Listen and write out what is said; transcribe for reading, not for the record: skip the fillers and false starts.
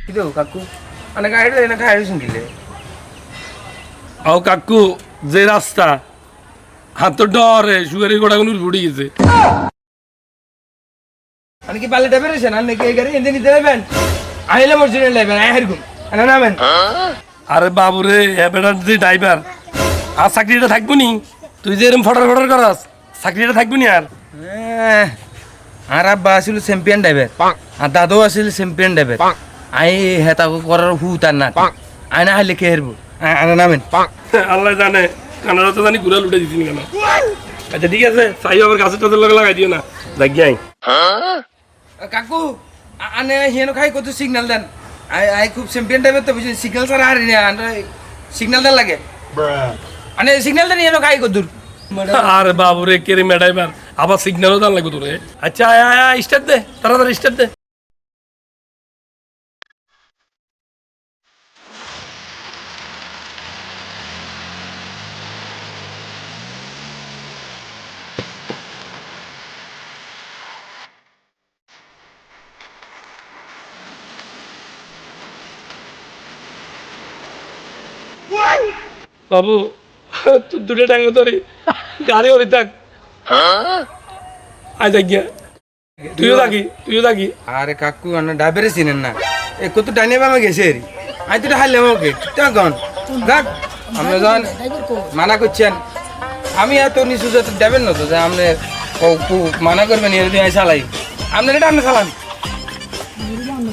ಇದು ಕಾಕು ನನಗೆ ಆಯ್ತು ಏನಕ್ಕೆ ಆಯ್ಸಿಂಗಿಲ್ಲ আও কাকু যে রাস্তা হাত তো ডরে সুগারি গোড়াগুলো উড়ে গেছে ನನಗೆ ಪಾಲೆ ಡಬೇರೇಷ ನನಗೆ ಈಗ ಹಿಂದೆ ನಿಂತಿದ್ದೇವೆ ಆಯ್ಲೆ ಮರ್ಜಿನ ಲೇಬನ್ ಆಯ್ ಹರ್ಗುಂ ಅಣ್ಣ ನಾಮೆನ್ আরে বাবুরে এবেটার যে ড্রাইভার আর চাকরিটা থাকবো নি তুই যে এরকম ফটার ফটার করাস চাকরিটা থাকবো নি আর আর আব্বা আছিল চ্যাম্পিয়ন ড্রাইভার আর দাদু আছিল চ্যাম্পিয়ন ড্রাইভার আই হেতাকে করার হু তার না আই না হাইলে কে হেরবো আಣ್ಣ নামেন আল্লাহ জানে কানাডা তো জানি ঘুরা লুটে দিছিনি কেন আচ্ছা ঠিক আছে চাই আবার গাছের টাছের লগে লাগাই দিও না জাগিয়াই কাকু আনে হেনো খাই কত সিগন্যাল দেন আই আই খুব চ্যাম্পিয়ন ড্রাইভার তো বুঝি সিগন্যাল ছাড়া হারি না সিগন্যাল দেন লাগে আনে সিগন্যাল দেন হেনো খাই কত দূর আরে বাবুরে কেরে ড্রাইভার আবার সিগন্যালও দান লাগবে তোরে আচ্ছা আয় আয় আয় স্টার্ট দে তাড়াতাড়ি স্টার্ট দে বাবু তুই দুটো টাঙ্গ ধরি গাড়ি ওরি থাক আয় জাগিয়া তুইও থাকি আরে কাকু আনে ডাবেরে চিনেন না এ কত টাইনে বামে গেছে রে আই তো হাইলে ওকে তখন গাট আপনি যখন মানা করছেন আমি এত নিচু যাতে দেবেন না তো যে আপনি মানা করবেন এর দিয়ে চালাই আপনার এটা আপনি চালান